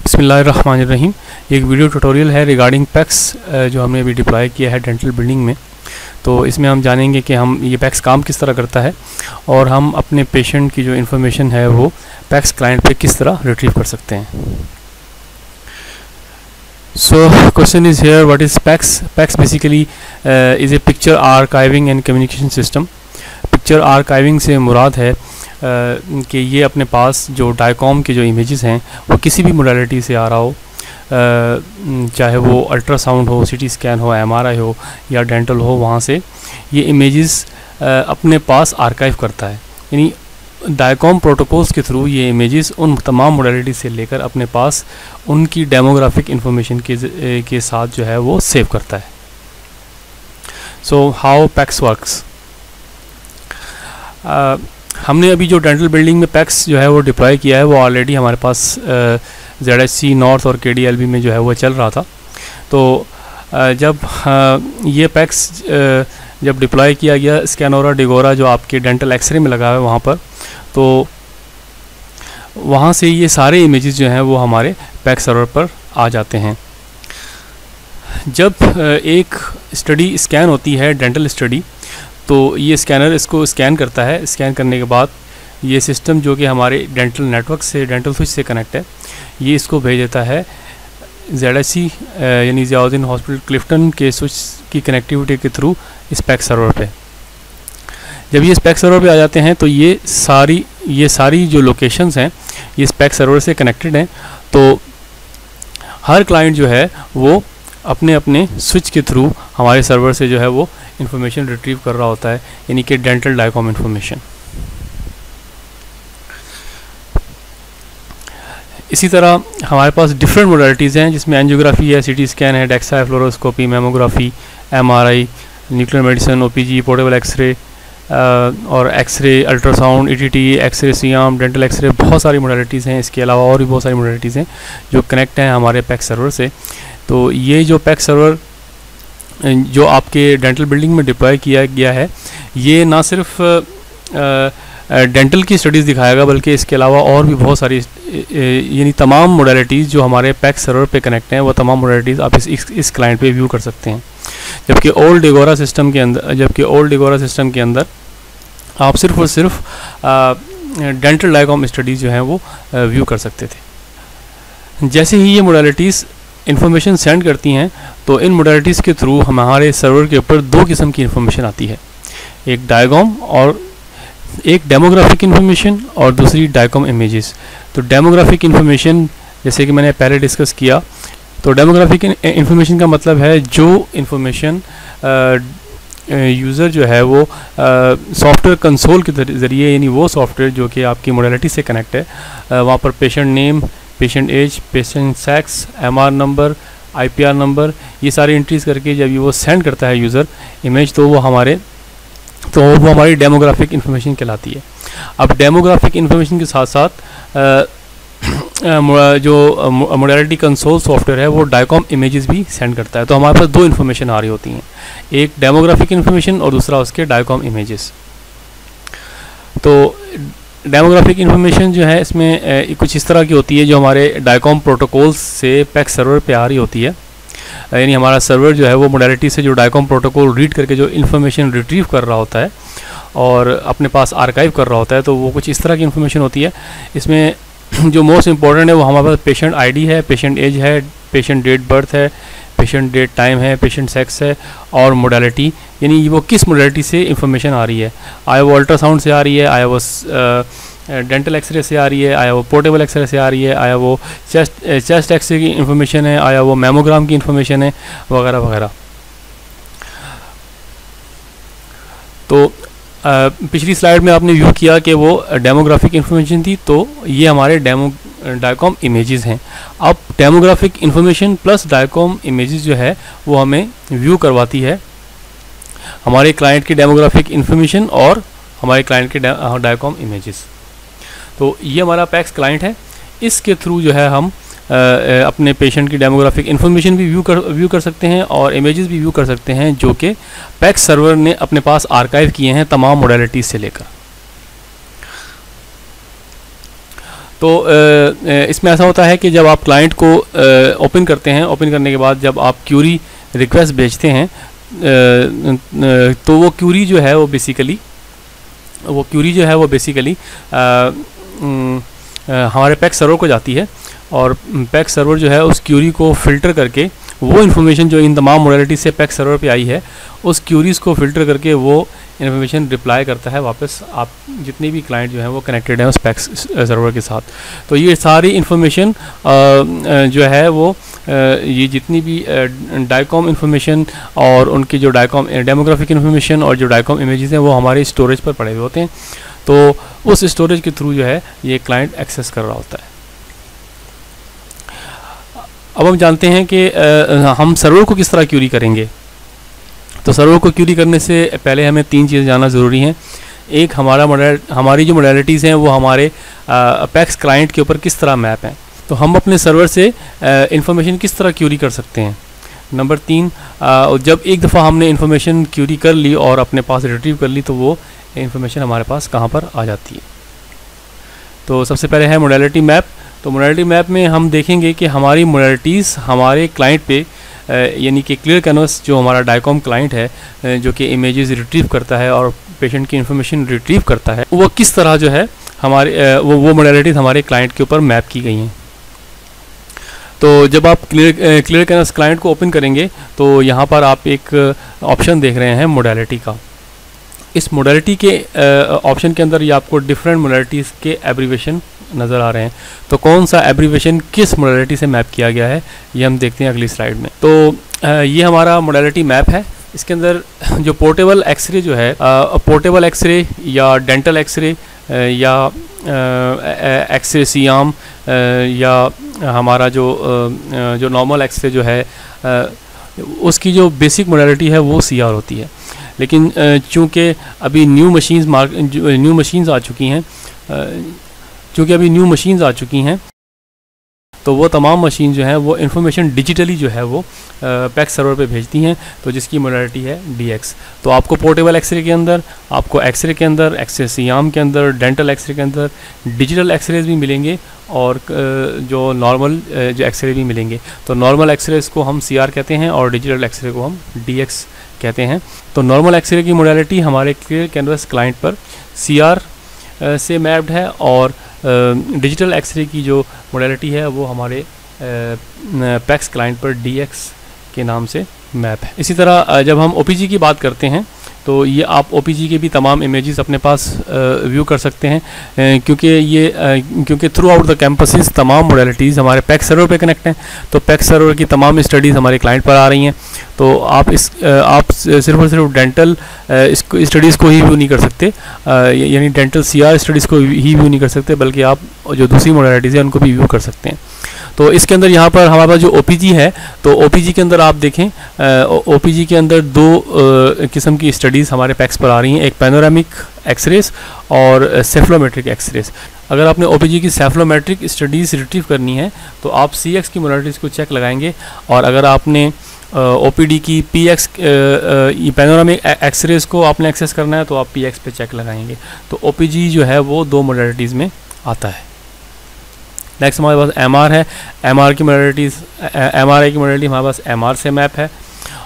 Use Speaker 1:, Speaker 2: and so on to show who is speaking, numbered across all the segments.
Speaker 1: बिस्मिल्लाहिर्रहमानिर्रहीम। एक video tutorial है रिगार्डिंग पैक्स जो हमने अभी डिप्लॉय किया है डेंटल बिल्डिंग में। तो इसमें हम जानेंगे कि हम ये पैक्स काम किस तरह करता है और हम अपने पेशेंट की जो इन्फॉर्मेशन है वो पैक्स क्लाइंट पे किस तरह रिट्रीव कर सकते हैं। So question is here, what is PACS? PACS basically is a picture archiving and communication system. Picture archiving से मुराद है कि ये अपने पास जो डायकॉम के जो इमेजेस हैं वो किसी भी मोडालिटी से आ रहा हो, चाहे वो अल्ट्रासाउंड हो, सीटी स्कैन हो, एमआरआई हो या डेंटल हो, वहाँ से ये इमेजेस अपने पास आर्काइव करता है। यानी डायकॉम प्रोटोकॉल्स के थ्रू ये इमेजेस उन तमाम मोडालिटी से लेकर अपने पास उनकी डेमोग्राफिक इंफॉर्मेशन के साथ जो है वो सेव करता है। So how PACS works? हमने अभी जो डेंटल बिल्डिंग में पैक्स जो है वो डिप्लॉय किया है वो ऑलरेडी हमारे पास ZHC नॉर्थ और KDLB में जो है वो चल रहा था। तो जब ये पैक्स जब डिप्लॉय किया गया स्कैनोरा डिगोरा जो आपके डेंटल एक्सरे में लगा है वहाँ पर, तो वहाँ से ये सारे इमेजेस जो हैं वो हमारे पैक्स सर्वर पर आ जाते हैं। जब एक स्टडी स्कैन होती है, डेंटल स्टडी, तो ये स्कैनर इसको स्कैन करता है। स्कैन करने के बाद ये सिस्टम जो कि हमारे डेंटल नेटवर्क से, डेंटल स्विच से कनेक्ट है, ये इसको भेज देता है ZHC यानी ज़ियाउद्दीन हॉस्पिटल क्लिफ्टन के स्विच की कनेक्टिविटी के थ्रू इस पैक्स सर्वर पे। जब ये इस पैक्स सर्वर पे आ जाते हैं तो ये सारी जो लोकेशंस हैं ये इस पैक्स सर्वर से कनेक्टेड हैं। तो हर क्लाइंट जो है वो अपने अपने स्विच के थ्रू हमारे सर्वर से जो है वो इंफॉर्मेशन रिट्रीव कर रहा होता है, यानी कि डेंटल डायकॉम इंफॉर्मेशन। इसी तरह हमारे पास डिफरेंट मोडालिटीज़ हैं जिसमें एंजियोग्राफी है, सीटी स्कैन है, डेक्सा है, fluoroscopy, mammography, MRI, nuclear medicine, OPG, portable xray और xray, ultrasound, ETT, xray C arm, dental xray, बहुत सारी मोडालिटीज़ हैं। इसके अलावा और भी बहुत सारी मोडालिटीज़ हैं जो कनेक्ट हैं हमारे पैक्स सर्वर से। तो ये जो पैक्स सर्वर जो आपके डेंटल बिल्डिंग में डिप्लॉय किया गया है ये ना सिर्फ डेंटल की स्टडीज़ दिखाएगा बल्कि इसके अलावा और भी बहुत सारी यानी तमाम मोडालिटीज़ जो हमारे पैक्स सर्वर पे कनेक्ट हैं वो तमाम मोडालिटीज़ आप इस क्लाइंट पे व्यू कर सकते हैं। जबकि ओल्ड डिगोरा सिस्टम के अंदर आप सिर्फ और सिर्फ डेंटल डायकॉम स्टडीज़ जो हैं वो व्यू कर सकते थे। जैसे ही ये मोडालिटीज़ इन्फॉर्मेशन सेंड करती हैं तो इन मोडालिटीज़ के थ्रू हमारे सर्वर के ऊपर दो किस्म की इन्फॉर्मेशन आती है, एक डायकॉम और एक डेमोग्राफिक इन्फॉर्मेशन और दूसरी डायकॉम इमेजेस। तो डेमोग्राफिक इन्फॉर्मेशन जैसे कि मैंने पहले डिस्कस किया, तो डेमोग्राफिक इन्फॉर्मेशन का मतलब है जो इन्फॉर्मेशन यूज़र जो है वो सॉफ्टवेयर कंसोल के ज़रिए, यानी वो सॉफ्टवेयर जो कि आपकी मोडालिटी से कनेक्ट है, वहाँ पर patient name, patient age, patient sex, MR number, IPR number, ये सारी एंट्रीज़ करके जब ये वो सेंड करता है यूज़र इमेज तो वो हमारी डेमोग्राफिक इन्फॉर्मेशन कहलाती है। अब डेमोग्राफिक इन्फॉर्मेशन के साथ साथ जो मोडालिटी कंसोल सॉफ्टवेयर है वो डायकॉम इमेजेस भी सेंड करता है। तो हमारे पास दो इन्फॉर्मेशन आ रही होती हैं, एक डेमोग्राफिक इन्फॉर्मेशन और दूसरा उसके डायकॉम इमेजेस। तो डेमोग्राफिक इन्फॉर्मेशन जो है इसमें कुछ इस तरह की होती है जो हमारे डायकॉम प्रोटोकॉल्स से पैक्स सर्वर पे आ रही होती है। यानी हमारा सर्वर जो है वो मोडालिटी से जो डायकॉम प्रोटोकॉल रीड करके जो इन्फॉर्मेशन रिट्रीव कर रहा होता है और अपने पास आर्काइव कर रहा होता है, तो वो कुछ इस तरह की इन्फॉर्मेशन होती है। इसमें जो मोस्ट इम्पॉर्टेंट है वो हमारे पास पेशेंट ID है, पेशेंट एज है, पेशेंट डेट बर्थ है, पेशेंट डेट टाइम है, पेशेंट सेक्स है और मोडालिटी, यानी वो किस मोडालिटी से इंफॉर्मेशन आ रही है। आया वो अल्ट्रासाउंड से आ रही है, आया वो डेंटल एक्सरे से आ रही है, आया वो पोर्टेबल एक्सरे से आ रही है, आया वो चेस्ट एक्सरे की इंफॉर्मेशन है, आया वो मेमोग्राम की इंफॉर्मेशन है, वगैरह वगैरह। तो पिछली स्लाइड में आपने व्यू किया कि वो डेमोग्राफिक इन्फॉर्मेशन थी, तो ये हमारे डायकॉम इमेजेस हैं। अब डेमोग्राफिक इन्फॉर्मेशन प्लस डायकॉम इमेजेस जो है वो हमें व्यू करवाती है हमारे क्लाइंट की डेमोग्राफिक इन्फॉर्मेशन और हमारे क्लाइंट के डायकॉम इमेजेस। तो ये हमारा पैक्स क्लाइंट है, इसके थ्रू जो है हम अपने पेशेंट की डेमोग्राफिक इन्फॉर्मेशन भी व्यू कर सकते हैं और इमेजेस भी व्यू कर सकते हैं जो कि पैक्स सर्वर ने अपने पास आर्काइव किए हैं तमाम मोडालिटीज़ से लेकर। तो इसमें ऐसा होता है कि जब आप क्लाइंट को ओपन करते हैं, ओपन करने के बाद जब आप क्यूरी रिक्वेस्ट भेजते हैं तो वो क्यूरी जो है वो बेसिकली हमारे पैक सर्वर को जाती है, और पैक सर्वर जो है उस क्यूरी को फ़िल्टर करके वो इन्फॉर्मेशन जो इन तमाम मोडालिटी से पैक सर्वर पे आई है, उस क्यूरीज़ को फ़िल्टर करके वो इन्फॉर्मेशन रिप्लाई करता है वापस आप जितने भी क्लाइंट जो हैं वो कनेक्टेड हैं उस पैक सर्वर के साथ। तो ये सारी इन्फॉर्मेशन जो है वो ये जितनी भी डायकॉम इन्फॉर्मेशन और उनकी जो डायकॉम डेमोग्राफिक इन्फॉर्मेशन और जो डायकॉम इमेजेस हैं वो हमारे स्टोरेज पर पड़े हुए होते हैं। तो उस स्टोरेज के थ्रू जो है ये क्लाइंट एक्सेस कर रहा होता है। अब हम जानते हैं कि हम सर्वर को किस तरह क्यूरी करेंगे। तो सर्वर को क्यूरी करने से पहले हमें 3 चीज़ें जानना ज़रूरी हैं। एक, हमारी जो मोडालिटीज़ हैं वो हमारे पैक्स क्लाइंट के ऊपर किस तरह मैप हैं, तो हम अपने सर्वर से इंफॉर्मेशन किस तरह क्यूरी कर सकते हैं। नंबर 3, जब एक दफ़ा हमने इंफॉर्मेशन क्यूरी कर ली और अपने पास रिट्रीव कर ली तो वो इंफॉर्मेशन हमारे पास कहाँ पर आ जाती है। तो सबसे पहले है मोडालिटी मैप। तो मोडालिटी मैप में हम देखेंगे कि हमारी मोडालिटीज़ हमारे क्लाइंट पे यानी कि क्लियर कैनवस जो हमारा डायकॉम क्लाइंट है जो कि इमेजेस रिट्रीव करता है और पेशेंट की इन्फॉर्मेशन रिट्रीव करता है, वो किस तरह जो है हमारे वो मोडालिटीज़ हमारे क्लाइंट के ऊपर मैप की गई हैं। तो जब आप क्लियर कैनवस क्लाइंट को ओपन करेंगे तो यहाँ पर आप एक ऑप्शन देख रहे हैं मोडालिटी का। इस मोडालिटी के ऑप्शन के अंदर ये आपको डिफरेंट मोडालिटीज़ के एब्रीवेशन नज़र आ रहे हैं। तो कौन सा एब्रीवेशन किस मोडालिटी से मैप किया गया है ये हम देखते हैं अगली स्लाइड में। तो ये हमारा मोडालिटी मैप है। इसके अंदर जो पोर्टेबल एक्सरे जो है, पोर्टेबल एक्सरे या डेंटल एक्सरे या एक्सरे सियाम या हमारा जो नॉर्मल एक्सरे जो है उसकी जो बेसिक मोडालिटी है वो CR होती है। लेकिन चूँकि अभी न्यू मशीन्स आ चुकी हैं तो वो तमाम मशीन जो हैं वो इन्फॉर्मेशन डिजिटली जो है वो पैक सर्वर पे भेजती हैं, तो जिसकी मोडालिटी है DX। तो आपको पोर्टेबल एक्सरे के अंदर, आपको एक्सरे के अंदर, एक्सरे सियाम के अंदर, डेंटल एक्सरे के अंदर डिजिटल एक्सरेज भी मिलेंगे और जो नॉर्मल जो एक्सरे भी मिलेंगे। तो नॉर्मल एक्सरेज को हम CR कहते हैं और डिजिटल एक्सरे को हम DX कहते हैं। तो नॉर्मल एक्सरे की मोडालिटी हमारे क्लियर कैनवस क्लाइंट पर CR से मैप्ड है और डिजिटल एक्सरे की जो मोडालिटी है वो हमारे पैक्स क्लाइंट पर DX के नाम से मैप है। इसी तरह जब हम OPG की बात करते हैं तो ये आप OPG के भी तमाम इमेजेस अपने पास व्यू कर सकते हैं क्योंकि थ्रू आउट द कैंपसेस तमाम मोडालिटीज़ हमारे पैक सर्वर पे कनेक्ट हैं। तो पैक सर्वर की तमाम स्टडीज़ हमारे क्लाइंट पर आ रही हैं। तो आप सिर्फ और सिर्फ डेंटल स्टडीज़ को ही व्यू नहीं कर सकते, यानी डेंटल CR स्टडीज़ को ही व्यू नहीं कर सकते, बल्कि आप जो दूसरी मोडालिटीज़ हैं उनको भी व्यू कर सकते हैं। तो इसके अंदर यहाँ पर हमारे पास जो OPG है, तो OPG के अंदर आप देखें OPG के अंदर 2 किस्म की स्टडीज़ हमारे पैक्स पर आ रही हैं, एक पैनोरामिक एक्सरेज और सेफ्लोमेट्रिक एक्सरेज। अगर आपने OPG की सेफ्लोमेट्रिक स्टडीज़ रिट्रीव करनी है तो आप CX की मोडालिटीज़ को चेक लगाएंगे, और अगर आपने OPD की PX पैनोरामिक एक्सरेज को आपने एक्सेस करना है तो आप PX पे चेक लगाएंगे। तो OPG जो है वो 2 मोडालिटीज़ में आता है। नेक्स्ट हमारे पास MR है। MRI की मोडालिटी हमारे पास MR से मैप है,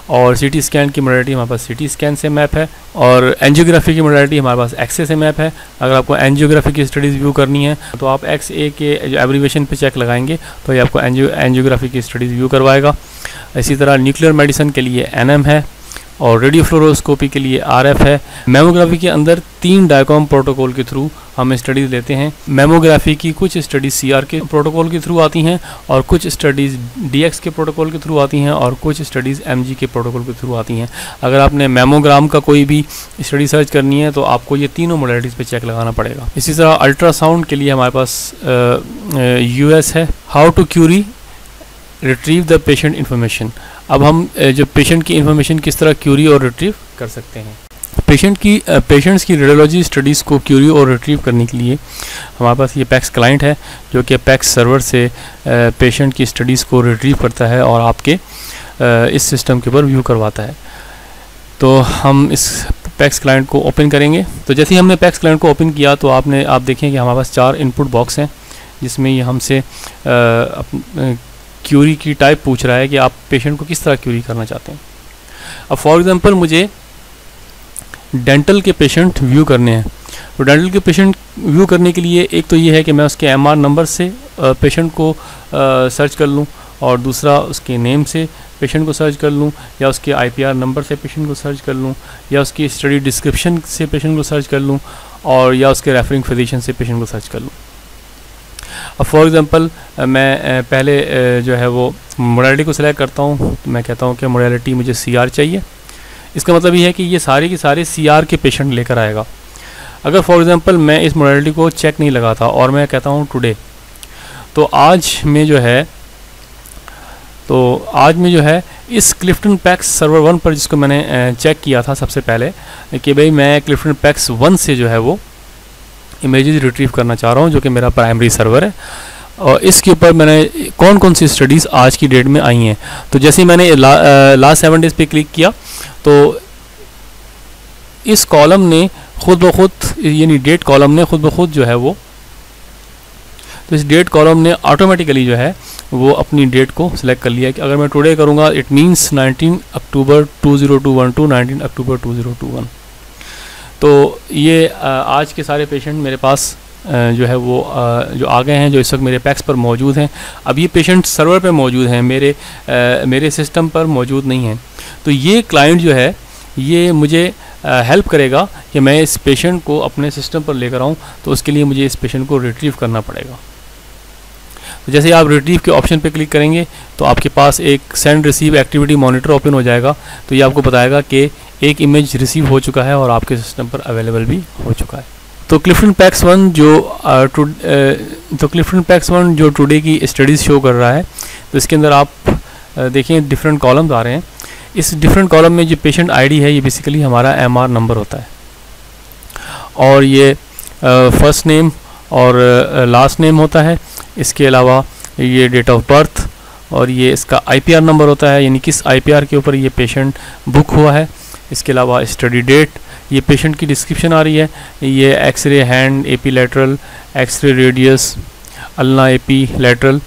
Speaker 1: और CT स्कैन की मोडालिटी हमारे पास CT स्कैन से मैप है, और एंजियोग्राफी की मोडालिटी हमारे पास XA से मैप है। अगर आपको एंजियोग्राफी की स्टडीज़ व्यू करनी है तो आप XA के जो एब्रीवेशन पे चेक लगाएंगे तो ये आपको एंजियोग्राफी की स्टडीज़ व्यू करवाएगा। इसी तरह न्यूक्लियर मेडिसिन के लिए NM है, और रेडियो फ्लोरोस्कोपी के लिए RF है। मेमोग्राफी के अंदर 3 डायकॉम प्रोटोकॉल के थ्रू हम स्टडीज़ लेते हैं। मेमोग्राफी की कुछ स्टडीज़ CR के प्रोटोकॉल के थ्रू आती हैं, और कुछ स्टडीज़ DX के प्रोटोकॉल के थ्रू आती हैं, और कुछ स्टडीज़ MG के प्रोटोकॉल के थ्रू आती हैं। अगर आपने मेमोग्राम का कोई भी स्टडी सर्च करनी है तो आपको ये तीनों मोडालिटीज़ पे चेक लगाना पड़ेगा। इसी तरह अल्ट्रासाउंड के लिए हमारे पास US है। How to query retrieve the patient information. अब हम जो पेशेंट की इन्फॉर्मेशन किस तरह क्यूरी और रिट्रीव कर सकते हैं। पेशेंट्स की रेडियोलॉजी स्टडीज़ को क्यूरी और रिट्रीव करने के लिए हमारे पास ये पैक्स क्लाइंट है जो कि पैक्स सर्वर से पेशेंट की स्टडीज़ को रिट्रीव करता है और आपके इस सिस्टम के ऊपर व्यू करवाता है। तो हम इस पैक्स क्लाइंट को ओपन करेंगे। तो जैसे ही हमने पैक्स क्लाइंट को ओपन किया तो आप देखें कि हमारे पास 4 इनपुट बॉक्स हैं। जिसमें ये हमसे क्यूरी की टाइप पूछ रहा है कि आप पेशेंट को किस तरह क्यूरी करना चाहते हैं। अब फॉर एग्जांपल मुझे डेंटल के पेशेंट व्यू करने हैं, तो डेंटल के पेशेंट व्यू करने के लिए एक तो ये है कि मैं उसके एमआर नंबर से पेशेंट को सर्च कर लूँ, और दूसरा उसके नेम से पेशेंट को सर्च कर लूँ, या उसके आईपीआर नंबर से पेशेंट को सर्च कर लूँ, या उसकी स्टडी डिस्क्रिप्शन से पेशेंट को सर्च कर लूँ, और या उसके रेफरिंग फिजिशियन से पेशेंट को सर्च कर लूँ। अब फॉर एग्जांपल मैं पहले जो है वो मोडालिटी को सिलेक्ट करता हूँ, तो मैं कहता हूँ कि मोडालिटी मुझे सीआर चाहिए। इसका मतलब ये है कि ये सारे के सारे सीआर के पेशेंट लेकर आएगा। अगर फॉर एग्जांपल मैं इस मोडालिटी को चेक नहीं लगाता और मैं कहता हूँ टुडे, तो आज में जो है इस क्लिफ्टन पैक्स सर्वर 1 पर, जिसको मैंने चेक किया था सबसे पहले कि भाई मैं क्लिफ्टन पैक्स 1 से जो है वो इमेजेस रिट्रीव करना चाह रहा हूँ, जो कि मेरा प्राइमरी सर्वर है, और इसके ऊपर मैंने कौन कौन सी स्टडीज़ आज की डेट में आई हैं। तो जैसे ही मैंने लास्ट 7 डेज़ पे क्लिक किया, तो इस कॉलम ने खुद ब खुद, यानी डेट कॉलम ने खुद ब खुद जो है वो, तो इस डेट कॉलम ने ऑटोमेटिकली जो है वो अपनी डेट को सिलेक्ट कर लिया कि अगर मैं टुडे करूँगा इट मींस 19 अक्टूबर 2021 टू 19 अक्टूबर 2021। तो ये आज के सारे पेशेंट मेरे पास जो है वो जो आ गए हैं, जो इस वक्त मेरे पैक्स पर मौजूद हैं। अब ये पेशेंट सर्वर पे मौजूद हैं, मेरे सिस्टम पर मौजूद नहीं हैं। तो ये क्लाइंट जो है ये मुझे हेल्प करेगा कि मैं इस पेशेंट को अपने सिस्टम पर लेकर आऊँ, तो उसके लिए मुझे इस पेशेंट को रिट्रीव करना पड़ेगा। तो जैसे आप रिट्रीव के ऑप्शन पे क्लिक करेंगे तो आपके पास एक send receive activity monitor open हो जाएगा। तो ये आपको बताएगा कि एक इमेज रिसीव हो चुका है और आपके सिस्टम पर अवेलेबल भी हो चुका है। तो क्लिफ्टन पैक्स 1 जो टुडे की स्टडीज़ शो कर रहा है, तो इसके अंदर आप देखें डिफरेंट कॉलम्स आ रहे हैं। इस डिफरेंट कॉलम में जो पेशेंट आईडी है ये बेसिकली हमारा एमआर नंबर होता है, और ये फर्स्ट नेम और लास्ट नेम होता है। इसके अलावा ये डेट ऑफ बर्थ और ये इसका आईपीआर नंबर होता है, यानी किस आईपीआर के ऊपर ये पेशेंट बुक हुआ है। इसके अलावा स्टडी डेट, ये पेशेंट की डिस्क्रिप्शन आ रही है, ये x-ray hand AP lateral, x-ray radius, ulna AP lateral.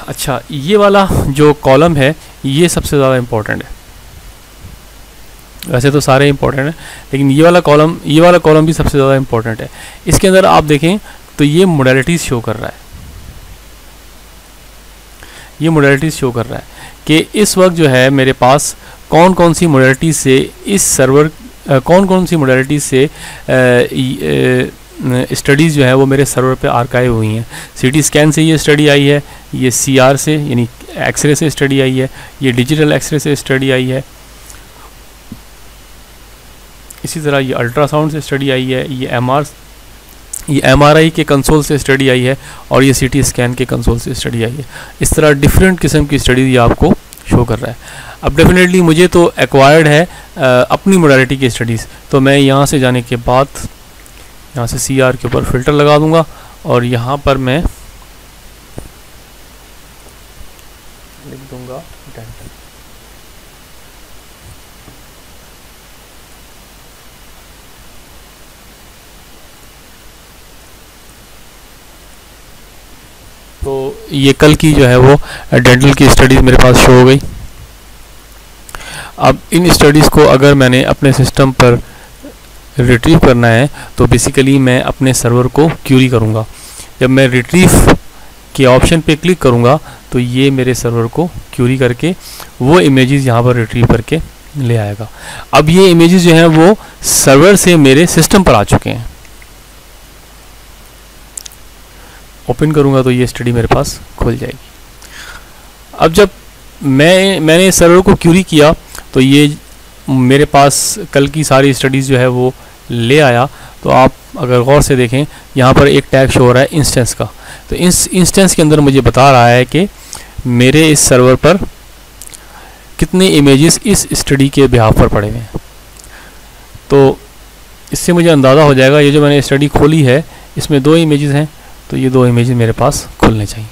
Speaker 1: अच्छा, ये वाला जो कॉलम है ये सबसे ज़्यादा इम्पोर्टेंट है। वैसे तो सारे इम्पोर्टेंट हैं, लेकिन ये वाला कॉलम भी सबसे ज़्यादा इम्पोर्टेंट है। इसके अंदर आप देखें तो ये मोडालिटीज़ शो कर रहा है, ये मोडालिटीज़ शो कर रहा है कि इस वक्त जो है मेरे पास कौन कौन सी मोडालिटीज़ से इस सर्वर स्टडीज़ जो है वो मेरे सर्वर पे आर्काइव हुई हैं। सीटी स्कैन से ये स्टडी आई है, ये सीआर से यानी एक्सरे से स्टडी आई है, ये डिजिटल एक्सरे से स्टडी आई है, इसी तरह ये अल्ट्रासाउंड से स्टडी आई है, ये एमआरआई के कंसोल से स्टडी आई है, और ये सीटी स्कैन के कंसोल से स्टडी आई है। इस तरह डिफरेंट किस्म की स्टडीज़ ये आपको शो कर रहा है। अब डेफिनेटली मुझे तो एक्वायर्ड है अपनी मोडालिटी की स्टडीज़, तो मैं यहाँ से जाने के बाद यहाँ से सीआर के ऊपर फ़िल्टर लगा दूँगा, और यहाँ पर मैं लिख दूँगा डेंटल। तो ये कल की जो है वो डेंटल की स्टडीज़ मेरे पास शो हो गई। अब इन स्टडीज़ को अगर मैंने अपने सिस्टम पर रिट्रीव करना है तो बेसिकली मैं अपने सर्वर को क्यूरी करूँगा। जब मैं रिट्रीव के ऑप्शन पे क्लिक करूँगा तो ये मेरे सर्वर को क्यूरी करके वो इमेजेस यहाँ पर रिट्रीव करके ले आएगा। अब ये इमेजेस जो हैं वो सर्वर से मेरे सिस्टम पर आ चुके हैं। ओपन करूँगा तो ये स्टडी मेरे पास खुल जाएगी। अब जब मैंने सर्वर को क्यूरी किया तो ये मेरे पास कल की सारी स्टडीज़ जो है वो ले आया। तो आप अगर गौर से देखें यहाँ पर एक टैग शो हो रहा है इंस्टेंस का, तो इस इंस्टेंस के अंदर मुझे बता रहा है कि मेरे इस सर्वर पर कितने इमेजेस इस स्टडी के बिहाफ पर पड़े हुए हैं। तो इससे मुझे अंदाज़ा हो जाएगा ये जो मैंने स्टडी खोली है इसमें 2 इमेजेस हैं, तो ये 2 इमेजेस मेरे पास खुलने चाहिए।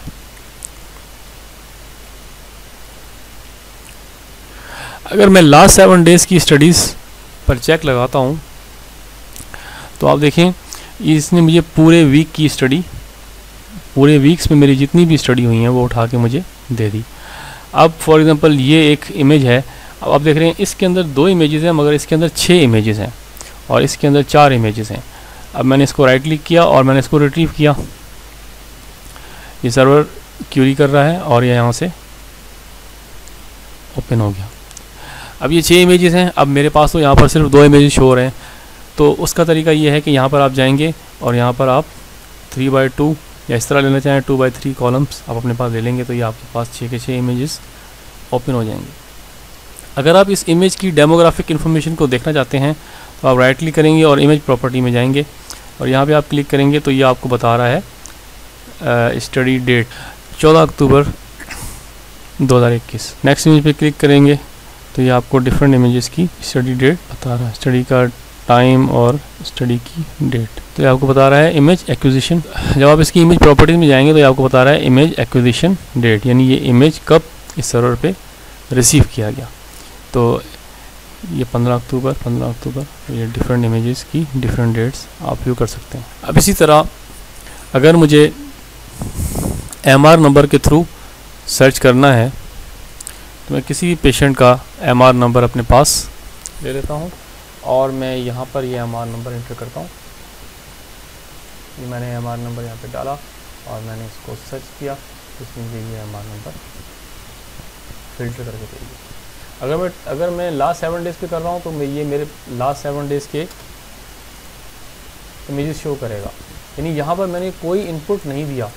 Speaker 1: अगर मैं लास्ट 7 डेज़ की स्टडीज़ पर चेक लगाता हूँ तो आप देखें इसने मुझे पूरे वीक की स्टडी पूरे वीक्स में मेरी जितनी भी स्टडी हुई हैं वो उठा के मुझे दे दी। अब फॉर एग्जांपल ये एक इमेज है, अब आप देख रहे हैं इसके अंदर 2 इमेजेस हैं मगर इसके अंदर 6 इमेजेस हैं और इसके अंदर 4 इमेजेस हैं। अब मैंने इसको राइट क्लिक किया और मैंने इसको रिट्रीव किया, ये सर्वर क्यूरी कर रहा है और ये यहाँ से ओपन हो गया। अब ये 6 इमेजेस हैं, अब मेरे पास तो यहाँ पर सिर्फ 2 इमेजेस शो हो रहे हैं। तो उसका तरीका ये है कि यहाँ पर आप जाएंगे और यहाँ पर आप 3x2 या इस तरह लेना चाहें 2x3 कॉलम्स आप अपने पास ले लेंगे, तो ये आपके पास 6 के 6 इमेजेस ओपन हो जाएंगे। अगर आप इस इमेज की डेमोग्राफिक इन्फॉर्मेशन को देखना चाहते हैं तो आप राइट क्लिक करेंगे और इमेज प्रॉपर्टी में जाएंगे और यहाँ पे आप क्लिक करेंगे तो ये आपको बता रहा है स्टडी डेट 14 अक्टूबर 2021। नेक्स्ट इमेज पे क्लिक करेंगे तो ये आपको डिफरेंट इमेजेस की स्टडी डेट बता रहा है, स्टडी का टाइम और स्टडी की डेट। तो ये आपको बता रहा है इमेज एक्विजिशन। जब आप इसकी इमेज प्रॉपर्टीज में जाएंगे तो ये आपको बता रहा है इमेज एक्विजिशन डेट, यानी ये इमेज कब इस सर्वर पे रिसीव किया गया। तो ये 15 अक्टूबर ये डिफरेंट इमेजेस की डिफरेंट डेट्स आप व्यू कर सकते हैं। अब इसी तरह अगर मुझे एमआर नंबर के थ्रू सर्च करना है तो मैं किसी भी पेशेंट का एमआर नंबर अपने पास ले लेता हूँ और मैं यहाँ पर ये एमआर नंबर इंटर करता हूँ। ये मैंने एमआर नंबर यहाँ पे डाला और मैंने इसको सर्च किया तो इसमें मुझे ये एमआर नंबर फिल्टर करके दे दिया। अगर मैं लास्ट 7 डेज़ पे कर रहा हूँ तो ये मेरे लास्ट 7 डेज़ के इमेजेस शो करेगा, यानी यहाँ पर मैंने कोई इनपुट नहीं दिया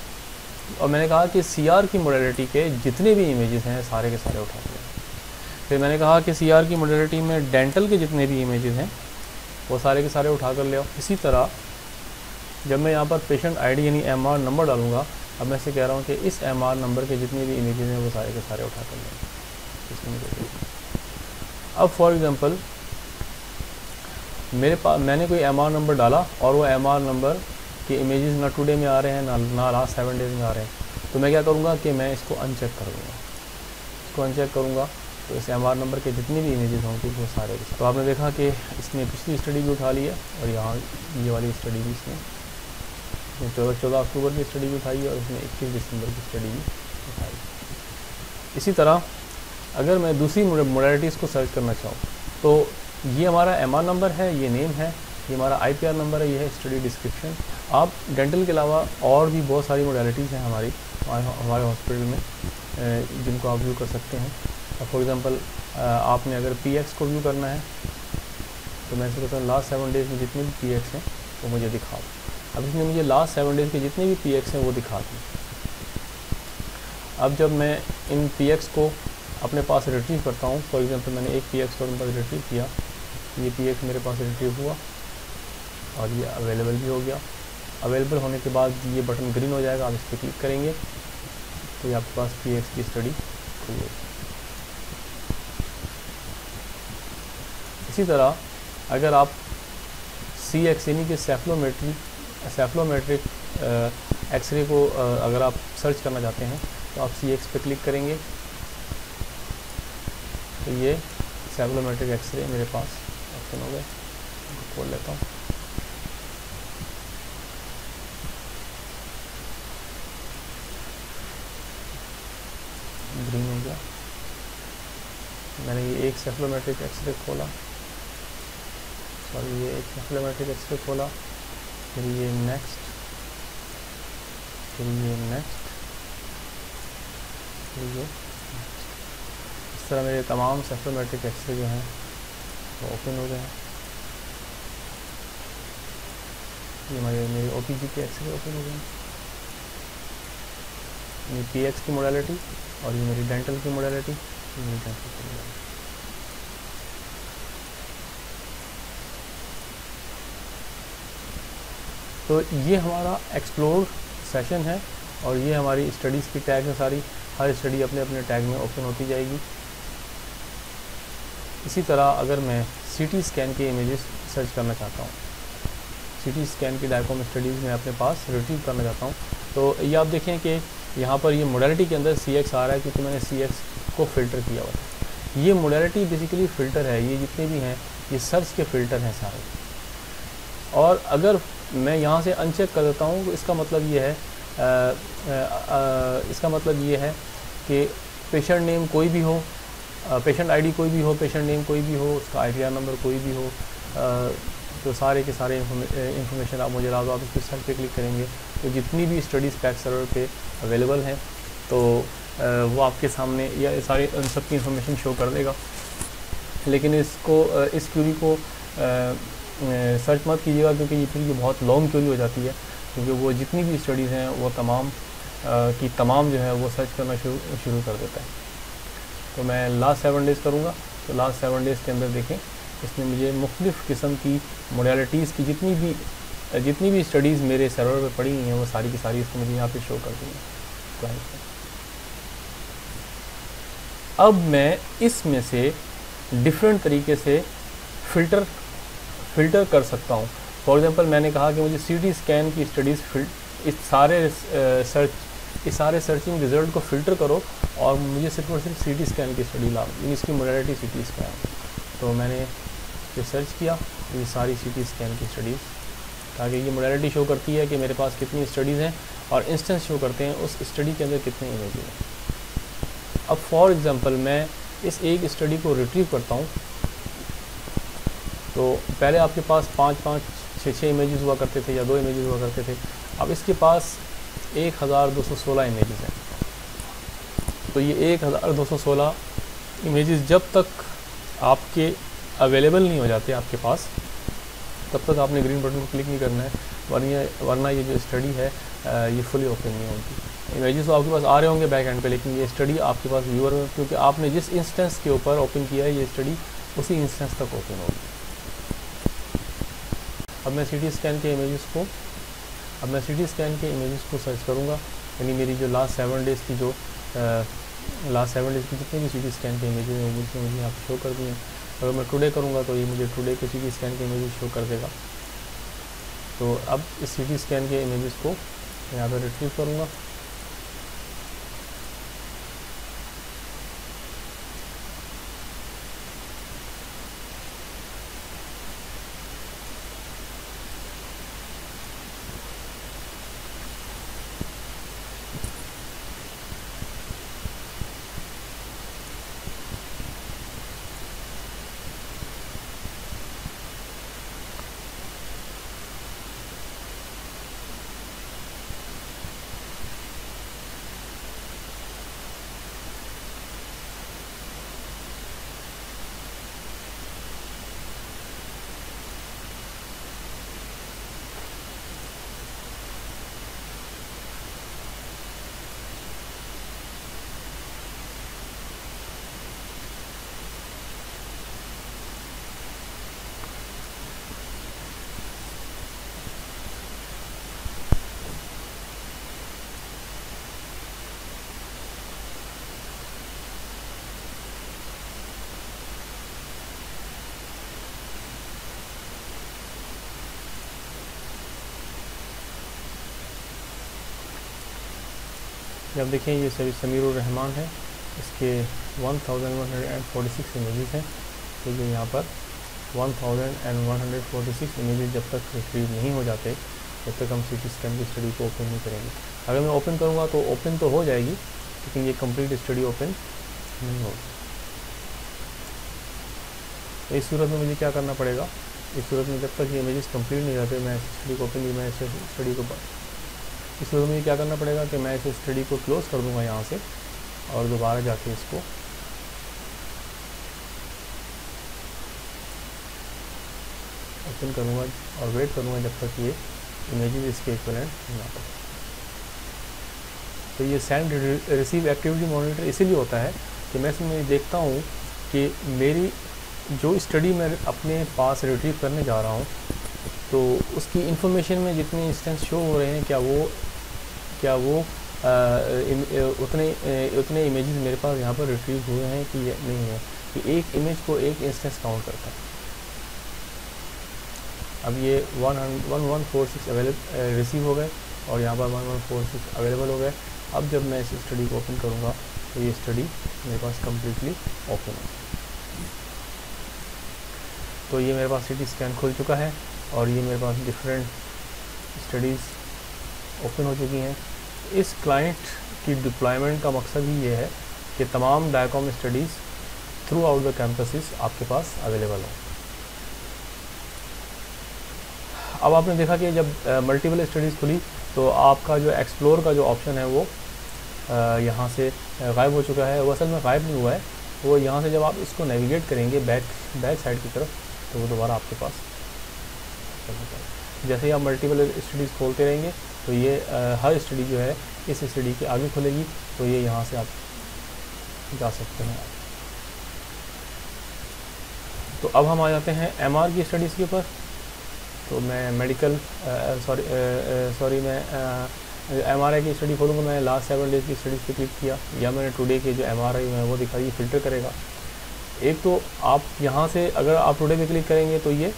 Speaker 1: और मैंने कहा कि सीआर की मॉडलिटी के जितने भी इमेजेस हैं सारे के सारे उठा लिया। फिर मैंने कहा कि सीआर की मॉडलिटी में डेंटल के जितने भी इमेजेस हैं वो सारे के सारे उठा कर ले। इसी तरह जब मैं यहाँ पर पेशेंट आईडी यानी एमआर नंबर डालूंगा, अब मैं से कह रहा हूँ कि इस एमआर नंबर के जितने भी इमेजेस हैं वो सारे के सारे उठा कर लें। अब फॉर एग्जांपल मेरे पास मैंने कोई एमआर नंबर डाला और वो एमआर नंबर के इमेजेस ना टुडे में आ रहे हैं ना लास्ट 7 डेज़ में आ रहे हैं, तो मैं क्या करूँगा कि मैं इसको अनचेक करूँगा। इसको अनचेक करूँगा तो इस एमआर नंबर के जितने भी इमेजेस होंगे वो सारे के सारे। तो आपने देखा कि इसने पिछली स्टडी भी उठा ली है और यहाँ ये वाली स्टडी भी इसने 14 अक्टूबर की स्टडी भी उठाई है और इसने 21 दिसंबर की स्टडी भी उठाई। इसी तरह अगर मैं दूसरी मोडालिटीज़ को सर्च करना चाहूँ तो ये हमारा एमआर नंबर है, ये नेम है, ये हमारा आईपीआर नंबर है, ये है स्टडी डिस्क्रिप्शन। आप डेंटल के अलावा और भी बहुत सारी मोडालिटीज़ हैं हमारे हॉस्पिटल में जिनको आप व्यू कर सकते हैं। फॉर एग्जांपल आपने अगर पीएक्स को व्यू करना है तो मैं ऐसे कहता हूँ लास्ट 7 डेज़ में जितने भी पीएक्स हैं वो मुझे दिखा दो। अब इसने मुझे लास्ट 7 डेज़ के जितने भी पीएक्स हैं वो दिखा दी। अब जब मैं इन पीएक्स को अपने पास रिट्रीव करता हूँ, फॉर एग्जांपल मैंने एक पीएक्स को अपने पास रिट्रीव किया, ये पीएक्स मेरे पास रिट्रीव हुआ और ये अवेलेबल भी हो गया। अवेलेबल होने के बाद ये बटन ग्रीन हो जाएगा, आप इस पर क्लिक करेंगे तो ये आपके पास पीएक्स की स्टडी खुल गई। इसी तरह अगर आप CX यानी कि सेफ्लोमेट्रिक एक्सरे को अगर आप सर्च करना चाहते हैं तो आप CX पे क्लिक करेंगे तो ये सेफ्लोमेट्रिक एक्सरे मेरे पास ऑप्शन हो गए। खोल लेता हूँ। ग्रीन हो गया। मैंने ये एक सेफ्लोमेट्रिक एक्सरे खोला, सॉरी ये एक सेफ्लोमेट्रिक एक्सरे खोला, फिर ये नेक्स्ट, फिर ये नेक्स्ट, फिर ये नेक्स्ट। इस तरह मेरे तमाम सेफ्लोमेट्रिक एक्सरे जो हैं वो ओपन हो गए हैं। ये मेरे OPG के एक्सरे ओपन हो गए हैं। ये PX की मोडालिटी और ये मेरी डेंटल की मोडालिटी, ये मेरी डेंटल की मोडालिटी। तो ये हमारा एक्सप्लोर सेशन है और ये हमारी स्टडीज़ की टैग है सारी। हर स्टडी अपने अपने टैग में ओपन होती जाएगी। इसी तरह अगर मैं CT स्कैन के इमेजेस सर्च करना चाहता हूँ, CT स्कैन की डायकॉम स्टडीज़ में अपने पास रिट्रीव करना चाहता हूँ, तो ये आप देखें कि यहाँ पर ये मोडालिटी के अंदर CX आ रहा है क्योंकि मैंने CX को फ़िल्टर किया हुआ है। ये मोडालिटी बेसिकली फ़िल्टर है, ये जितने भी हैं ये सर्च के फ़िल्टर हैं सारे। और अगर मैं यहाँ से अनचेक कर देता हूँ तो इसका मतलब ये है इसका मतलब ये है कि पेशेंट नेम कोई भी हो, पेशेंट आईडी कोई भी हो, पेशेंट नेम कोई भी हो, उसका ITR नंबर कोई भी हो, तो सारे के सारे इंफॉर्मेशन आप मुझे ला दो। आप इस पर सर्च पे क्लिक करेंगे तो जितनी भी स्टडीज़ पैक सर्वर पे अवेलेबल हैं तो वो आपके सामने या सारी उन सब की इंफॉर्मेशन शो कर देगा। लेकिन इस क्यूरी को सर्च मत कीजिएगा, क्योंकि ये फिर ये बहुत लॉन्ग क्यूरी हो जाती है, क्योंकि वो जितनी भी स्टडीज़ हैं वो तमाम की तमाम जो है वो सर्च करना शुरू कर देता है। तो मैं लास्ट 7 डेज़ करूँगा। तो लास्ट 7 डेज़ के अंदर देखें, इसने मुझे मुख्तलिफ़ किस्म की मोडालिटीज़ की जितनी भी स्टडीज़ मेरे सर्वर पे पड़ी हुई हैं वो सारी की सारी इसको मुझे यहाँ पे शो कर दी हैं क्लाइंट में। अब मैं इसमें से डिफरेंट तरीके से फ़िल्टर कर सकता हूँ। फॉर एग्ज़ाम्पल, मैंने कहा कि मुझे CT स्कैन की स्टडीज़ इस सारे सर्चिंग रिज़ल्ट को फ़िल्टर करो और मुझे सिर्फ और सिर्फ CT स्कैन की स्टडी ला, इसकी मोडालिटी CT स्कैन। तो मैंने ये सर्च किया, ये सारी CT स्कैन की स्टडीज़, ताकि ये मोडालिटी शो करती है कि मेरे पास कितनी स्टडीज़ हैं और इंस्टेंस शो करते हैं उस स्टडी के अंदर कितने इमेजेस हैं। अब फॉर एग्ज़ाम्पल मैं इस एक स्टडी को रिट्रीव करता हूँ, तो पहले आपके पास 5-5, 6-6 इमेजेस हुआ करते थे या 2 इमेजेस हुआ करते थे। अब इसके पास 1216 इमेजेस हैं। तो ये 1216 इमेजेस जब तक आपके अवेलेबल नहीं हो जाते आपके पास, तब तक आपने ग्रीन बटन को क्लिक नहीं करना है, वरना ये जो स्टडी है ये फुली ओपन नहीं होगी। इमेजेस तो आपके पास आ रहे होंगे बैक एंड पे, लेकिन ये स्टडी आपके पास व्यूअर में, क्योंकि आपने जिस इंस्टेंस के ऊपर ओपन किया है ये स्टडी उसी इंस्टेंस तक ओपन होगी। अब मैं CT स्कैन के इमेजेस को सर्च करूँगा, यानी मेरी जो लास्ट 7 डेज़ की जितने भी CT स्कैन के इमेजेस हैं वो मुझे यहाँ पर शो कर दिए हैं। अगर मैं टुडे करूँगा तो ये मुझे टुडे के CT स्कैन के इमेजेस शो कर देगा। तो अब इस CT स्कैन के इमेजेस को यहाँ पर रिट्रीव करूँगा। जब देखें ये समीरुर रहमान है, इसके 1146 इमेजेस हैं। तो ये यहाँ पर 1146 इमेजेस जब तक रिट्रीव नहीं हो जाते तब तक हम CT स्कैन की स्टडी को ओपन नहीं करेंगे। अगर मैं ओपन करूँगा तो ओपन तो हो जाएगी, लेकिन ये कंप्लीट स्टडी ओपन नहीं होगी। तो इस सूरत में मुझे क्या करना पड़ेगा, इस सूरत में जब तक ये इमेजेस कंप्लीट नहीं जाते मैं स्टडी को ओपन नहीं, मैं इस स्टडी को इस सूरत में मुझे क्या करना पड़ेगा कि मैं इस स्टडी को क्लोज़ कर दूंगा यहाँ से और दोबारा जाके इसको ओपन करूँगा और वेट करूँगा जब तक ये इमेजेस इसके इक्विवेलेंट नहीं आता। तो ये सेंड रिसीव एक्टिविटी मॉनिटर इसीलिए होता है कि मैं इसमें देखता हूँ कि मेरी जो स्टडी मैं अपने पास रिट्रीव करने जा रहा हूँ तो उसकी इंफॉर्मेशन में जितने इंस्टेंस शो हो रहे हैं क्या वो उतने इमेजेस मेरे पास यहाँ पर रिट्रीव हुए हैं कि नहीं है, कि एक इमेज को एक इंस्टेंस काउंट करता है। अब ये 1146 रिसीव हो गए और यहाँ पर 1146 अवेलेबल हो गए। अब जब मैं इस स्टडी को ओपन करूँगा तो ये स्टडी मेरे पास कम्प्लीटली ओपन है। तो ये मेरे पास CT स्कैन खुल चुका है और ये मेरे पास डिफरेंट स्टडीज़ ओपन हो चुकी हैं। इस क्लाइंट की डिप्लॉयमेंट का मकसद ही ये है कि तमाम DICOM studies throughout the campuses आपके पास अवेलेबल हो। अब आपने देखा कि जब मल्टीपल स्टडीज़ खुली तो आपका जो एक्सप्लोर का जो ऑप्शन है वो यहाँ से गायब हो चुका है। वो असल में गायब नहीं हुआ है, वो यहाँ से जब आप इसको नेविगेट करेंगे बैक साइड की तरफ तो वो दोबारा आपके पास जैसे ही आप मल्टीपल स्टडीज़ खोलते रहेंगे तो ये हर स्टडी जो है इस स्टडी के आगे खुलेगी, तो ये यहाँ से आप जा सकते हैं। तो अब हम आ जाते हैं MR की स्टडीज़ के ऊपर। तो मैं मेडिकल मैं MRI की स्टडी खोलूँगा। मैं लास्ट 7 डेज़ की स्टडीज़ पे क्लिक किया, या मैंने टुडे के जो MRI है वो दिखाई, फ़िल्टर करेगा। एक तो आप यहाँ से अगर आप टुडे पे क्लिक करेंगे तो ये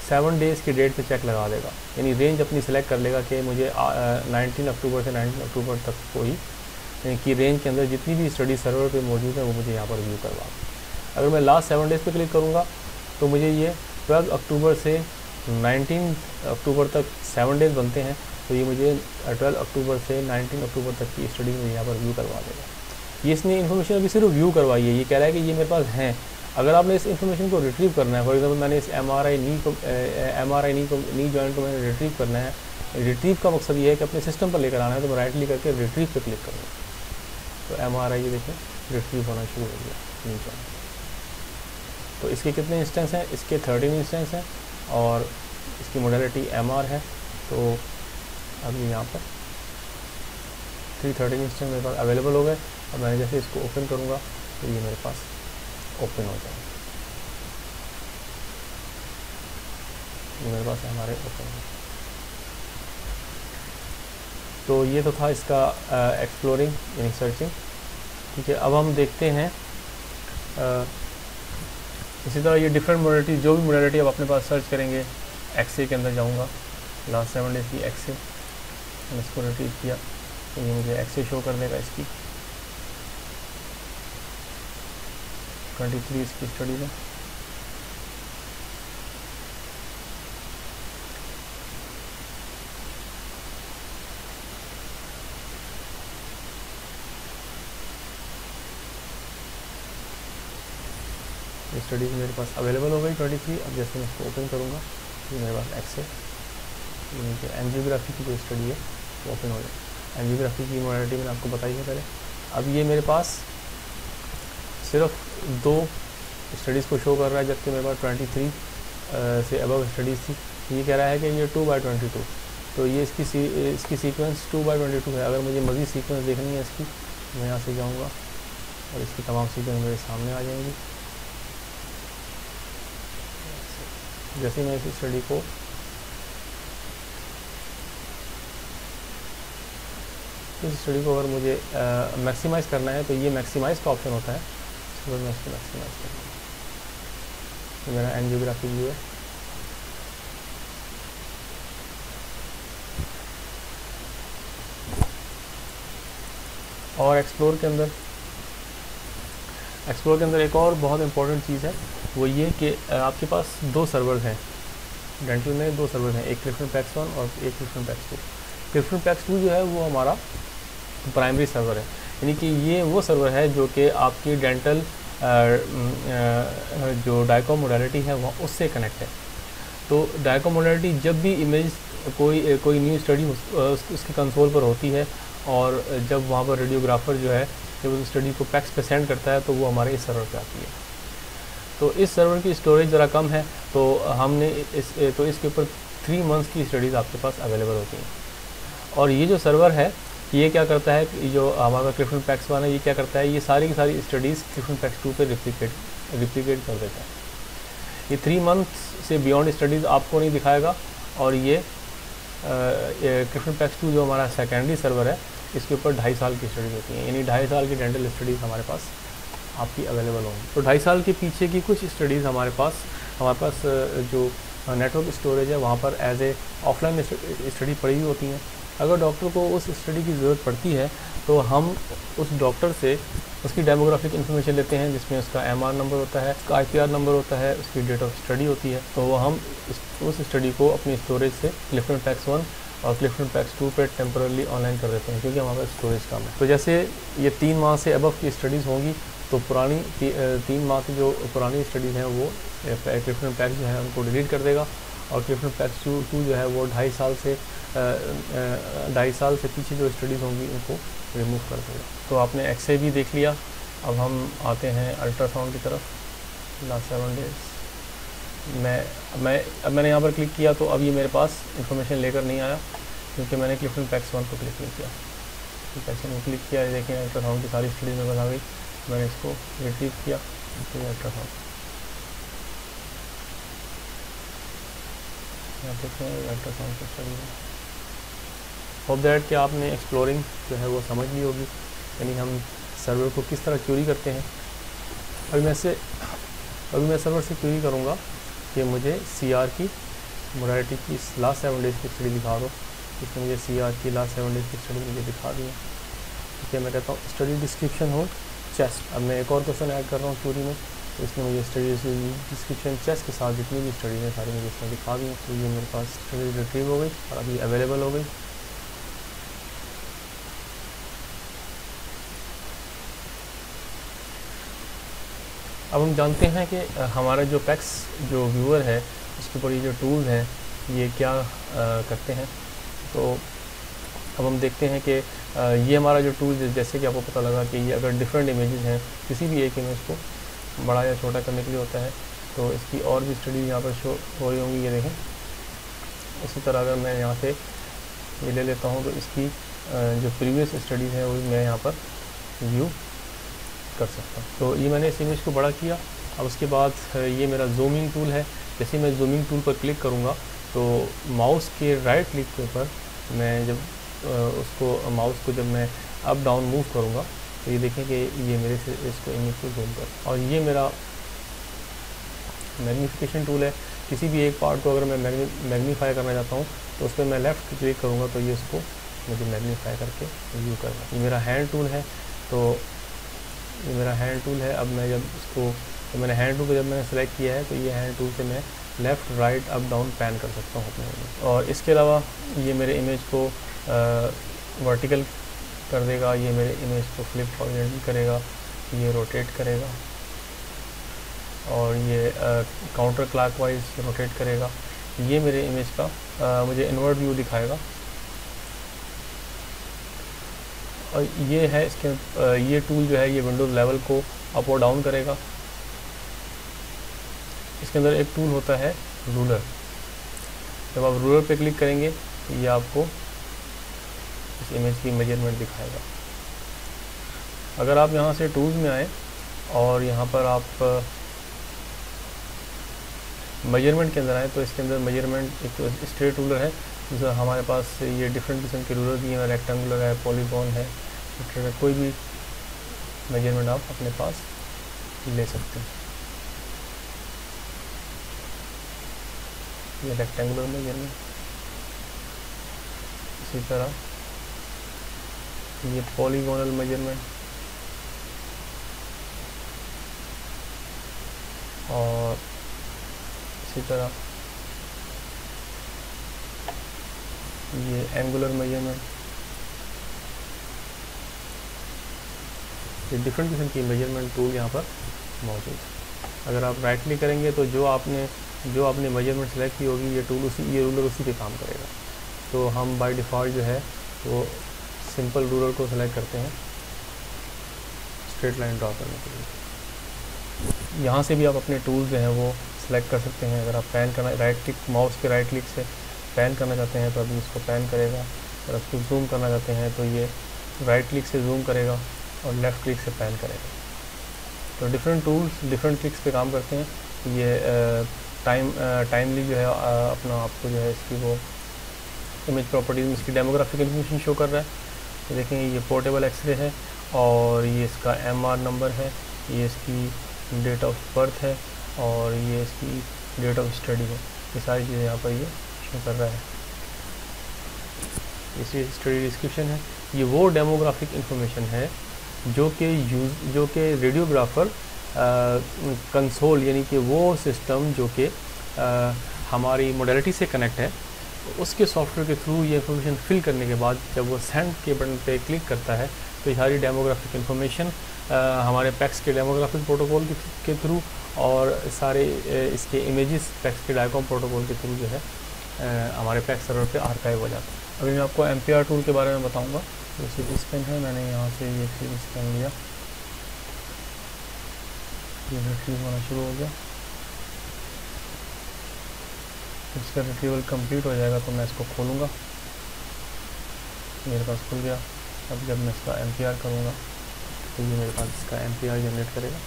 Speaker 1: 7 डेज़ की डेट पे चेक लगा देगा, यानी रेंज अपनी सेलेक्ट कर लेगा कि मुझे 19 अक्टूबर से 19 अक्टूबर तक कोई की रेंज के अंदर जितनी भी स्टडी सर्वर पे मौजूद है वो मुझे यहाँ पर व्यू करवा। अगर मैं लास्ट 7 डेज़ पे क्लिक करूँगा तो मुझे ये 12 अक्टूबर से 19 अक्टूबर तक 7 डेज़ बनते हैं, तो ये मुझे 12 अक्टूबर से 19 अक्टूबर तक की स्टडी मुझे यहाँ पर व्यू करवा देगा। ये इसने इन्फॉर्मेशन अभी सिर्फ व्यू करवाई है, ये कह रहा है कि ये मेरे पास हैं। अगर आपने इस इन्फॉर्मेशन को रिट्रीव करना है, फॉर एग्जांपल मैंने इस MRI नी जॉइंट को मैंने रिट्रीव करना है। रिट्रीव का मकसद ये है कि अपने सिस्टम पर लेकर आना है, तो मैं राइट क्लिक करके रिट्रीव पे क्लिक करूँगा तो MRI ये देखें रिट्रीव होना शुरू हो गया नी जॉइंट। तो इसके कितने इंस्टेंस हैं? इसके 13 इंस्टेंस हैं और इसकी मोडेलिटी MR है। तो अभी यहाँ पर 313 इंस्टेंस मेरे पास अवेलेबल हो गए। अब मैं जैसे इसको ओपन करूँगा तो ये मेरे पास ओपन हो जाएगा, ये मेरे पास MRI ओपन है। तो ये तो था इसका एक्सप्लोरिंग यानी सर्चिंग, ठीक है। अब हम देखते हैं इसी तरह ये डिफरेंट मोडेलिटी, जो भी मोडेलिटी आप अपने पास सर्च करेंगे। एक्सरे के अंदर जाऊँगा, लास्ट 7 डेज़ की एक्सरे, मैंने इसको रिट्रीव किया तो ये मुझे एक्सरे शो कर देगा। इसकी 23 इसकी स्टडी में। ये स्टडीज़ मेरे पास अवेलेबल हो गई 23। अब जैसे मैं इसको ओपन करूँगा ये मेरे पास एक्सरे, ये एंजियोग्राफी की जो स्टडी है वो ओपन हो जाए। एंजियोग्राफी की मोडेलिटी मैंने आपको बताई है पहले। अब ये मेरे पास सिर्फ 2 स्टडीज़ को शो कर रहा है, जबकि मेरे पास 23 से अबव स्टडीज़ थी। ये कह रहा है कि ये 2/22, तो ये इसकी सीक्वेंस 2/22 है। अगर मुझे मज़ीद सीक्वेंस देखनी है इसकी, मैं यहाँ से जाऊँगा और इसकी तमाम सीक्वेंस मेरे सामने आ जाएंगी। जैसे मैं इस स्टडी को अगर मुझे मैक्सिमाइज़ करना है तो ये मैक्सिमाइज़ का ऑप्शन होता है, इसको मैं इसको मैक्सिमाइज़ करूँगा। ये मेरा एंजियोग्राफी व्यू है। और एक्सप्लोर के अंदर एक और बहुत इंपॉर्टेंट चीज़ है, वो ये कि आपके पास 2 सर्वर्स हैं डेंटल में, 2 सर्वर्स हैं, एक क्लिफ्टन पैक्स 1 और एक क्लिफ्टन पैक्स 2। क्लिफ्टन पैक्स 2 जो है वो हमारा प्राइमरी सर्वर है, यानी कि ये वो सर्वर है जो कि आपकी डेंटल जो डायकॉम मोडेलिटी है वो उससे कनेक्ट है। तो डायकॉम मोडेलिटी जब भी इमेज कोई न्यू स्टडी उसकी कंसोल पर होती है और जब वहाँ पर रेडियोग्राफर जो है जब उस स्टडी को पैक्स पे सेंड करता है तो वो हमारे इस सर्वर पे आती है। तो इस सर्वर की स्टोरेज ज़रा कम है, तो हमने इसके ऊपर 3 मंथ्स की स्टडीज़ आपके पास अवेलेबल होती हैं। और ये जो सर्वर है ये क्या करता है, जो हमारा क्लिफ्टन पैक्स 1 है, ये क्या करता है, ये सारी की सारी स्टडीज़ क्लिफ्टन पैक्स 2 पे रिप्लिकेट कर देता है। ये 3 मंथ्स से बियॉन्ड स्टडीज़ आपको नहीं दिखाएगा। और ये क्लिफ्टन पैक्स 2 जो हमारा सेकेंडरी सर्वर है, इसके ऊपर 2.5 साल की स्टडीज़ होती हैं, यानी 2.5 साल की डेंटल स्टडीज़ हमारे पास आपकी अवेलेबल होंगी। तो 2.5 साल के पीछे की कुछ स्टडीज़ हमारे पास जो नेटवर्क स्टोरेज है वहाँ पर एज ए ऑफलाइन स्टडी पड़ी हुई होती हैं। अगर डॉक्टर को उस स्टडी की ज़रूरत पड़ती है तो हम उस डॉक्टर से उसकी डेमोग्राफिक इन्फॉर्मेशन लेते हैं, जिसमें उसका MR नंबर होता है, उसका IPR नंबर होता है, उसकी डेट ऑफ स्टडी होती है। तो वो हम उस स्टडी को अपनी स्टोरेज से क्लिफ्टन पैक्स 1 और क्लिफ्टन पैक्स 2 पे टेम्परली ऑनलाइन कर देते हैं क्योंकि हमारे पास स्टोरेज कम है। तो जैसे ये 3 माह से अबव की स्टडीज़ होंगी तो पुरानी 3 माह की जो पुरानी स्टडीज़ हैं वो क्लिफ्टन पैक्स जो है उनको डिलीट कर देगा, और क्लिफ्टन पैक्स 2 जो है वो 2.5 साल से पीछे जो स्टडीज़ होंगी उनको रिमूव कर देगा। तो आपने एक्सरे भी देख लिया, अब हम आते हैं अल्ट्रासाउंड की तरफ। लास्ट 7 डेज मैंने यहाँ पर क्लिक किया तो अब ये मेरे पास इंफॉर्मेशन लेकर नहीं आया क्योंकि मैंने क्लिफ्टन पैक्स 1 को क्लिक नहीं किया। पैक्स 1 को क्लिक किया, देखें अल्ट्रासाउंड की सारी स्टडीज में बता गई। मैंने इसको रिट्रीव किया तो ये अल्ट्रासाउंड यहाँ देखें अल्ट्रासाउंड की स्टडी में। होप दैट कि आपने एक्सप्लोरिंग जो है वो समझ ली होगी, यानी हम सर्वर को किस तरह क्यूरी करते हैं। अभी मैं सर्वर से क्यूरी करूँगा कि मुझे CR की मोडालिटी की लास्ट 7 डेज़ की स्टडी दिखा दो। इसमें मुझे CR की लास्ट 7 डेज़ की स्टडी मुझे दिखा दी है। ठीक है, मैं कहता हूँ स्टडी डिस्क्रिप्शन हो चेस्ट। अब मैं एक और क्वेश्चन ऐड कर रहा हूँ क्यूरी में, तो इसमें मुझे स्टडी डिस्क्रिप्शन चेस्ट के साथ जितनी भी स्टडीज़ हैं सारी मुझे इसमें दिखा दी हैं। तो ये मेरे पास स्टडी रिट्रीव हो गई और अभी अवेलेबल हो गई। अब हम जानते हैं कि हमारा जो पैक्स जो व्यूअर है उसके ऊपर ये जो टूल्स हैं ये क्या करते हैं। तो अब हम देखते हैं कि ये हमारा जो टूल जैसे कि आपको पता लगा कि ये अगर डिफरेंट इमेजेस हैं, किसी भी एक इमेज को बड़ा या छोटा करने के लिए होता है, तो इसकी और भी स्टडी यहाँ पर शो हो रही होंगी, ये देखें। इसी तरह अगर मैं यहाँ से ये ले लेता हूँ तो इसकी जो प्रीवियस स्टडीज़ हैं वो मैं यहाँ पर व्यू कर सकता हूँ। तो ये मैंने इस इमेज को बड़ा किया। अब उसके बाद ये मेरा जूमिंग टूल है। जैसे मैं जूमिंग टूल पर क्लिक करूँगा तो माउस के राइट क्लिक के ऊपर मैं जब माउस को जब मैं अप डाउन मूव करूँगा तो ये देखें कि ये मेरे से इसको इमेज को जूम कर, और ये मेरा मैग्नीफिकेशन टूल है। किसी भी एक पार्ट को अगर मैं मैग्नीफाई करना चाहता हूँ तो उस पर मैं लेफ़्ट क्लिक करूँगा तो ये उसको मुझे मैग्नीफाई करके व्यू करना। ये मेरा हैंड टूल है। तो ये मेरा हैंड टूल है। अब मैं जब इसको तो मैंने हैंड टूल को जब मैंने सेलेक्ट किया है तो ये हैंड टूल से मैं left right up down pan कर सकता हूँ अपने इमेज। और इसके अलावा ये मेरे इमेज को वर्टिकल कर देगा, ये मेरे इमेज को फ्लिप हॉरिज़ॉन्टल करेगा, ये रोटेट करेगा, और ये काउंटर क्लॉकवाइज रोटेट करेगा। ये मेरे इमेज का मुझे इन्वर्ट व्यू दिखाएगा। और ये है इसके ये टूल जो है ये विंडोज़ लेवल को अप और डाउन करेगा। इसके अंदर एक टूल होता है रूलर। जब आप रूलर पे क्लिक करेंगे तो ये आपको इस इमेज की मेजरमेंट दिखाएगा। अगर आप यहाँ से टूल्स में आए और यहाँ पर आप मेजरमेंट के अंदर आए तो इसके अंदर मेजरमेंट एक तो स्ट्रेट रूलर है, जैसे हमारे पास ये डिफरेंट किस्म के रूलर भी हैं, रेक्टेंगुलर है, पॉलीगॉन है, कोई भी मेजरमेंट आप अपने पास ले सकते हैं। ये रेक्टेंगुलर मेजरमेंट, इसी तरह ये पॉलीगोनल मेजरमेंट, और इसी तरह ये एंगुलर मेजरमेंट। ये डिफरेंट किस्म की मेजरमेंट टूल यहाँ पर मौजूद है। अगर आप राइट क्लिक करेंगे तो जो आपने मेजरमेंट सेलेक्ट की होगी ये रूलर उसी पे काम करेगा। तो हम बाय डिफ़ॉल्ट जो है वो सिंपल रूलर को सेलेक्ट करते हैं स्ट्रेट लाइन ड्रा करने के लिए। यहाँ से भी आप अपने टूल्स जो हैं वो सेलेक्ट कर सकते हैं। अगर आप पैन करना राइट क्लिक माउस के राइट क्लिक से पैन करना चाहते हैं तो अभी इसको पैन करेगा। अगर उसको जूम करना चाहते हैं तो ये राइट क्लिक से जूम करेगा और लेफ़्ट क्लिक से पैन करेगा। तो डिफरेंट टूल्स डिफरेंट क्लिक्स पे काम करते हैं। ये टाइमली जो है अपना आपको जो है इसकी वो इमेज प्रॉपर्टीज़ में इसकी डेमोग्राफिक इन्फॉर्मेशन शो कर रहा है। तो देखें ये पोर्टेबल एक्सरे है और ये इसका MR नंबर है, ये इसकी डेट ऑफ बर्थ है और ये इसकी डेट ऑफ स्टडी है। ये सारी चीज़ें यहाँ पर ये शो कर रहा है। इसी स्टडी डिस्क्रिप्शन है। ये वो डेमोग्राफिक इन्फॉर्मेशन है जो कि रेडियोग्राफर कंसोल यानी कि वो सिस्टम जो कि हमारी मोडेलिटी से कनेक्ट है उसके सॉफ्टवेयर के थ्रू ये इन्फॉर्मेशन फिल करने के बाद जब वो सेंड के बटन पे क्लिक करता है तो ये सारी डेमोग्राफिक इन्फॉर्मेशन हमारे पैक्स के डेमोग्राफिक प्रोटोकॉल के थ्रू और सारे इसके इमेजेस पैक्स के डायकॉम प्रोटोकॉल के थ्रू जो है हमारे पैक्स सर्वर पे आर्काइव हो जाता है। अभी मैं आपको MPR टूल के बारे में बताऊंगा। तो सिटी स्कैन है, मैंने यहाँ से ये सिटी स्कैन लिया, ये रिट्रीव होना शुरू हो गया। इसका रिट्रीवल कंप्लीट हो जाएगा तो मैं इसको खोलूँगा, मेरे पास खुल गया। अब जब मैं इसका MPR करूँगा तो ये मेरे पास इसका MPR जनरेट करेगा।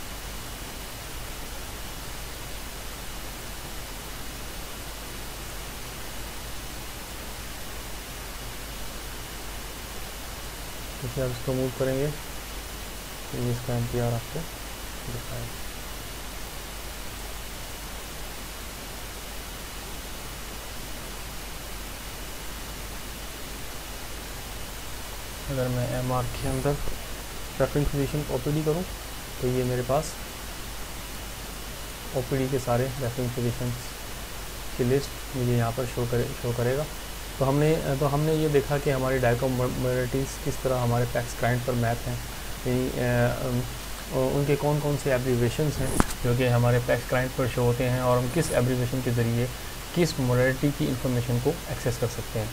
Speaker 1: जैसे आप इसको मूव करेंगे तो ये इसका MPR आपको दिखाएगा। अगर मैं MR के अंदर रेफरेंस पोजीशन OPD करूं तो ये मेरे पास OPD के सारे रेफरेंस पोजीशंस की लिस्ट मुझे यहाँ पर शो करेगा। तो हमने ये देखा कि हमारी डायकॉम मॉडलिटीज़ किस तरह हमारे पैक्स क्लाइंट पर मैप हैं, यानी उनके कौन कौन से एब्रीवेशंस हैं जो कि हमारे पैक्स क्लाइंट पर शो होते हैं और हम किस एब्रीवेशन के ज़रिए किस मॉडलिटी की इंफॉर्मेशन को एक्सेस कर सकते हैं।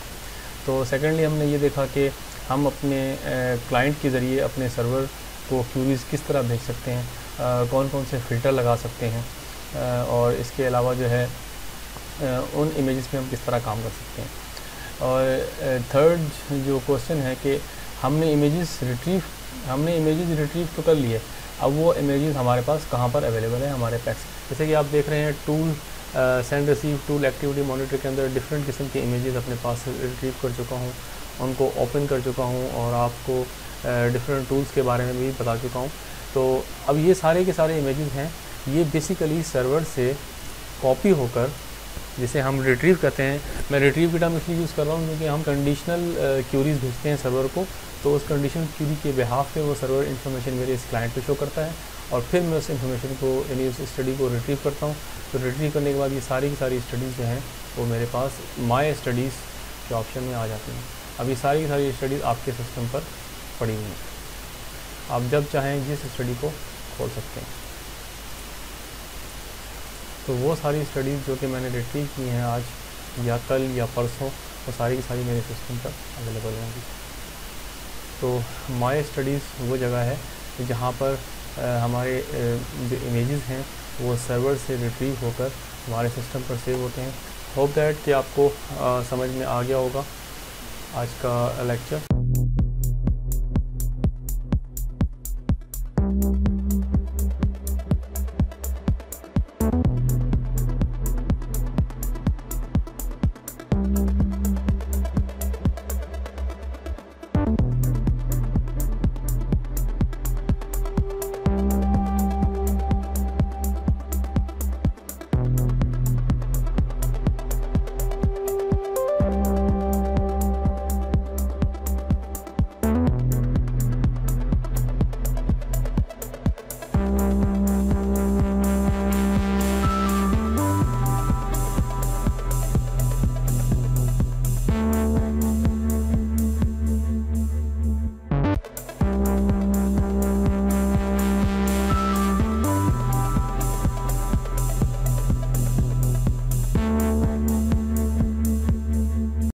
Speaker 1: तो सेकेंडली हमने ये देखा कि हम अपने क्लाइंट के ज़रिए अपने सर्वर को क्यूरीज़ किस तरह भेज सकते हैं, कौन कौन से फ़िल्टर लगा सकते हैं, और इसके अलावा जो है उन इमेजेस में हम किस तरह काम कर सकते हैं। और थर्ड जो क्वेश्चन है कि हमने इमेजेस रिट्रीव तो कर लिए, अब वो इमेजेस हमारे पास कहाँ पर अवेलेबल है हमारे पैक्स। जैसे कि आप देख रहे हैं tool send receive tool activity monitor के अंदर डिफरेंट किस्म के इमेजेस अपने पास रिट्रीव कर चुका हूँ, उनको ओपन कर चुका हूँ और आपको डिफरेंट टूल्स के बारे में भी बता चुका हूँ। तो अब ये सारे के सारे इमेजेस हैं, ये बेसिकली सर्वर से कॉपी होकर, जिसे हम रिट्रीव कहते हैं, मैं रिट्रीव की टर्म इसलिए यूज़ कर रहा हूँ क्योंकि हम कंडीशनल क्यूरीज भेजते हैं सर्वर को, तो उस कंडीशनल क्यूरी के बिहाफ पे वो सर्वर इन्फॉर्मेशन मेरे इस क्लाइंट पे शो करता है और फिर मैं उस इन्फॉर्मेशन को यानी उस स्टडी को रिट्रीव करता हूँ। तो रिट्रीव करने के बाद ये सारी की सारी स्टडीज़ जो हैं वो मेरे पास माय स्टडीज़ के ऑप्शन में आ जाती हैं। अब ये सारी की सारी स्टडीज़ आपके सिस्टम पर पड़ी हुई हैं, आप जब चाहें जिस स्टडी को खोल सकते हैं। तो वो सारी स्टडीज़ जो कि मैंने रिट्रीव की हैं आज या कल या परसों, वो सारी की सारी मेरे सिस्टम पर अवेलेबल होंगी। तो माय स्टडीज़ वो जगह है जहाँ पर हमारे जो इमेजेस हैं वो सर्वर से रिट्रीव होकर हमारे सिस्टम पर सेव होते हैं। होप दैट कि आपको समझ में आ गया होगा आज का लेक्चर।